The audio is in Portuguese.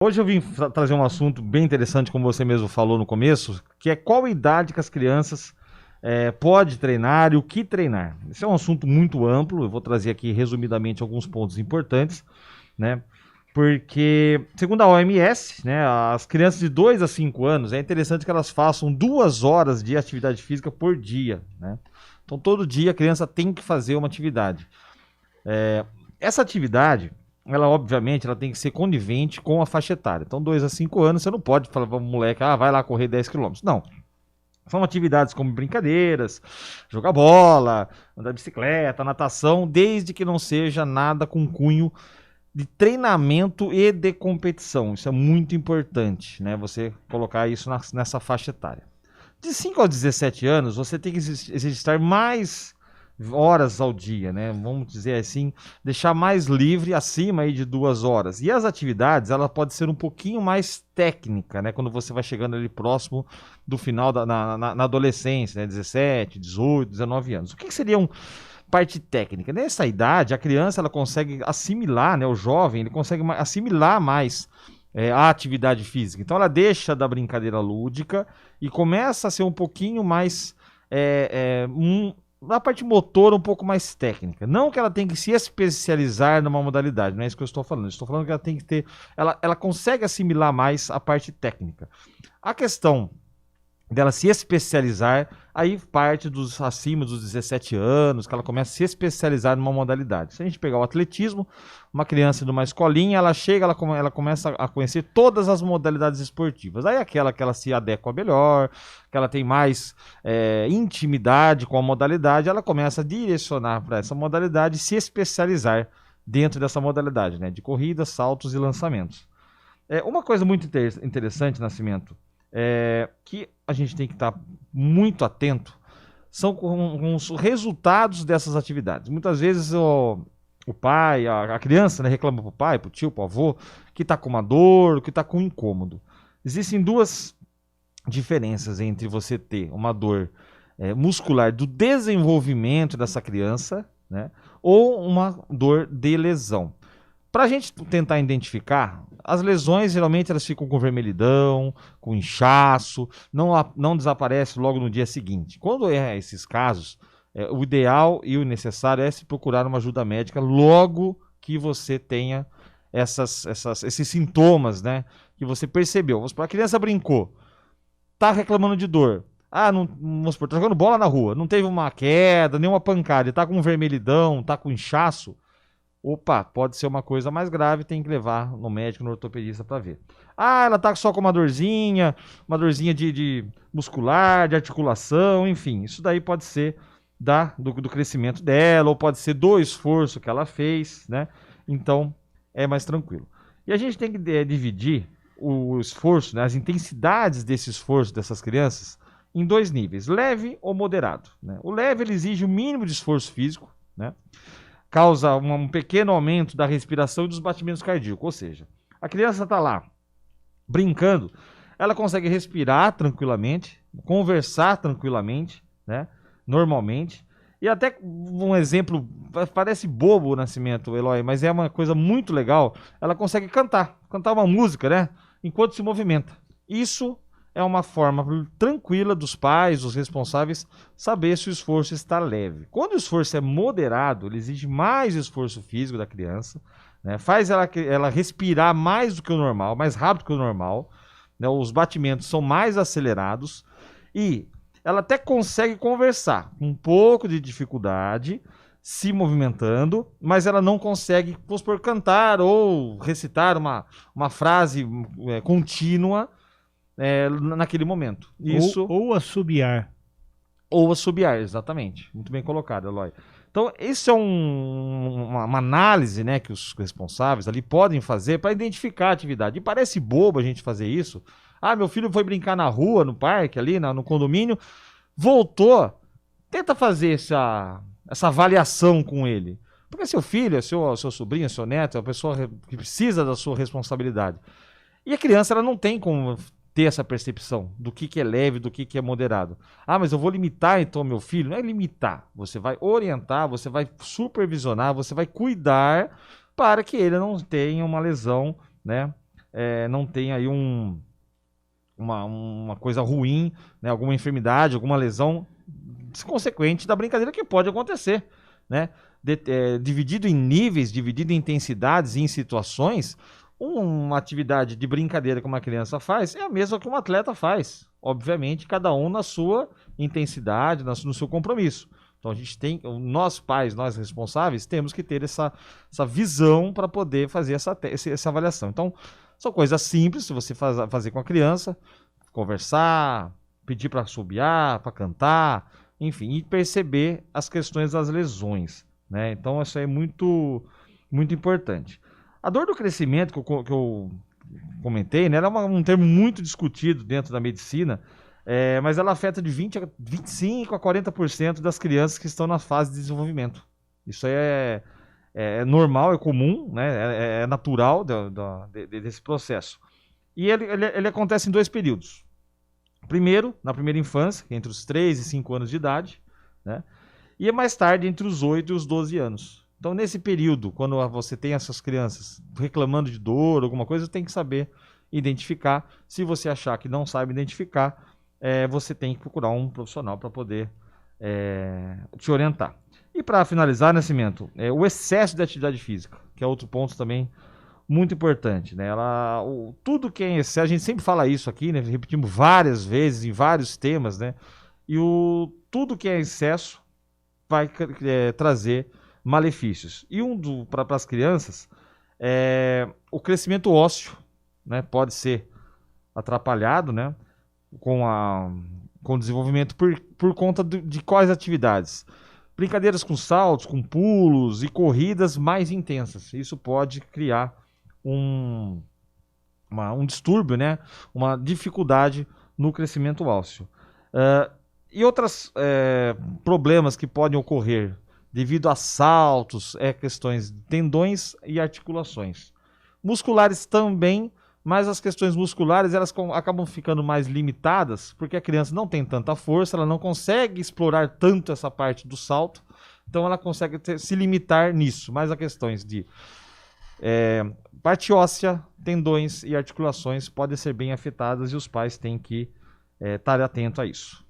Hoje eu vim trazer um assunto bem interessante, como você mesmo falou no começo, que é qual idade que as crianças pode treinar e o que treinar. Esse é um assunto muito amplo, eu vou trazer aqui resumidamente alguns pontos importantes, né? Porque, segundo a OMS, né, as crianças de 2 a 5 anos, é interessante que elas façam 2 horas de atividade física por dia, né? Então, todo dia a criança tem que fazer uma atividade. Essa atividade, ela obviamente, ela tem que ser conivente com a faixa etária. Então, 2 a 5 anos, você não pode falar para um moleque, vai lá correr 10 quilômetros. Não. São atividades como brincadeiras, jogar bola, andar de bicicleta, natação, desde que não seja nada com cunho de treinamento e de competição. Isso é muito importante, né? Você colocar isso nessa faixa etária. De 5 aos 17 anos, você tem que exercitar mais horas ao dia, né? Vamos dizer assim, deixar mais livre acima aí de 2 horas. E as atividades, ela pode ser um pouquinho mais técnica, né? Quando você vai chegando ali próximo do final na adolescência, né? 17, 18, 19 anos. O que seria parte técnica? Nessa idade, a criança ela consegue assimilar, né? O jovem ele consegue assimilar mais a atividade física. Então ela deixa da brincadeira lúdica e começa a ser um pouquinho mais na parte motora um pouco mais técnica. Não que ela tenha que se especializar numa modalidade, não é isso que eu estou falando. Eu estou falando que ela tem que ter. Ela consegue assimilar mais a parte técnica. A questão dela se especializar, aí parte dos acima dos 17 anos, que ela começa a se especializar numa modalidade. Se a gente pegar o atletismo, uma criança de uma escolinha, ela chega, ela começa a conhecer todas as modalidades esportivas. Aí aquela que ela se adequa melhor, que ela tem mais intimidade com a modalidade, ela começa a direcionar para essa modalidade e se especializar dentro dessa modalidade, né, de corridas, saltos e lançamentos. Uma coisa muito interessante, Nascimento, que a gente tem que estar muito atento são com os resultados dessas atividades. Muitas vezes o pai, a criança, né, reclama para o pai, para o tio, para o avô, que está com uma dor, que está com um incômodo. Existem duas diferenças entre você ter uma dor muscular do desenvolvimento dessa criança, né, ou uma dor de lesão. Para a gente tentar identificar, as lesões geralmente elas ficam com vermelhidão, com inchaço, não desaparece logo no dia seguinte. Quando é esses casos, o ideal e o necessário é se procurar uma ajuda médica logo que você tenha esses sintomas, né? Que você percebeu. Vamos supor, a criança brincou, tá reclamando de dor. Não, vamos supor, tá jogando bola na rua, não teve uma queda, nem uma pancada, e tá com vermelhidão, tá com inchaço. Opa, pode ser uma coisa mais grave, tem que levar no médico, no ortopedista para ver. Ela tá só com uma dorzinha de muscular, de articulação, enfim. Isso daí pode ser do crescimento dela, ou pode ser do esforço que ela fez, né? Então, é mais tranquilo. E a gente tem que dividir o esforço, né, as intensidades desse esforço dessas crianças em dois níveis, leve ou moderado, né? O leve, ele exige o mínimo de esforço físico, né? Causa um pequeno aumento da respiração e dos batimentos cardíacos. Ou seja, a criança está lá brincando, ela consegue respirar tranquilamente, conversar tranquilamente, né? Normalmente. E até um exemplo, parece bobo o Nascimento, Eloy, mas é uma coisa muito legal. Ela consegue cantar uma música, né? Enquanto se movimenta. Isso é uma forma tranquila dos pais, dos responsáveis, saber se o esforço está leve. Quando o esforço é moderado, ele exige mais esforço físico da criança, né? Faz ela respirar mais do que o normal, mais rápido que o normal, né? Os batimentos são mais acelerados e ela até consegue conversar com um pouco de dificuldade, se movimentando, mas ela não consegue, vamos supor, cantar ou recitar uma frase contínua naquele momento. Isso. Ou assobiar. Ou assobiar, exatamente. Muito bem colocado, Eloy. Então, isso é uma análise, né, que os responsáveis ali podem fazer para identificar a atividade. E parece bobo a gente fazer isso. Meu filho foi brincar na rua, no parque, ali no condomínio, voltou. Tenta fazer essa avaliação com ele. Porque seu filho, seu sobrinho, seu neto, é uma pessoa que precisa da sua responsabilidade. E a criança ela não tem como ter essa percepção do que é leve, do que é moderado. Mas eu vou limitar então meu filho. Não é limitar, você vai orientar, você vai supervisionar, você vai cuidar para que ele não tenha uma lesão, né, não tenha aí uma coisa ruim, né, alguma enfermidade, alguma lesão consequente da brincadeira que pode acontecer, né? Dividido em níveis, dividido em intensidades e em situações, uma atividade de brincadeira que uma criança faz é a mesma que um atleta faz. Obviamente, cada um na sua intensidade, no seu compromisso. Então a gente tem, nós pais, nós responsáveis, temos que ter essa visão para poder fazer essa avaliação. Então, são coisas simples, se você fazer com a criança, conversar, pedir para assobiar, para cantar, enfim, e perceber as questões das lesões, né? Então isso é muito, muito importante. A dor do crescimento que eu comentei, né, ela é um termo muito discutido dentro da medicina, mas ela afeta de 25 a 40% das crianças que estão na fase de desenvolvimento. Isso é normal, é comum, né, é natural desse processo. E ele acontece em 2 períodos. Primeiro, na primeira infância, entre os 3 e 5 anos de idade, né, e mais tarde, entre os 8 e os 12 anos. Então, nesse período, quando você tem essas crianças reclamando de dor, alguma coisa, tem que saber identificar. Se você achar que não sabe identificar, você tem que procurar um profissional para poder te orientar. E para finalizar, Nascimento, o excesso de atividade física, que é outro ponto também muito importante, né? Tudo que é em excesso, a gente sempre fala isso aqui, né? Repetimos várias vezes em vários temas, né? E tudo que é em excesso vai trazer malefícios. E para as crianças, o crescimento ósseo, né, pode ser atrapalhado, né, com o desenvolvimento por conta de quais atividades? Brincadeiras com saltos, com pulos e corridas mais intensas. Isso pode criar um distúrbio, né, uma dificuldade no crescimento ósseo. E outros problemas que podem ocorrer devido a saltos, questões de tendões e articulações. Musculares também, mas as questões musculares elas acabam ficando mais limitadas, porque a criança não tem tanta força, ela não consegue explorar tanto essa parte do salto, então ela consegue se limitar nisso. Mas as questões de parte óssea, tendões e articulações podem ser bem afetadas e os pais têm que estar atentos a isso.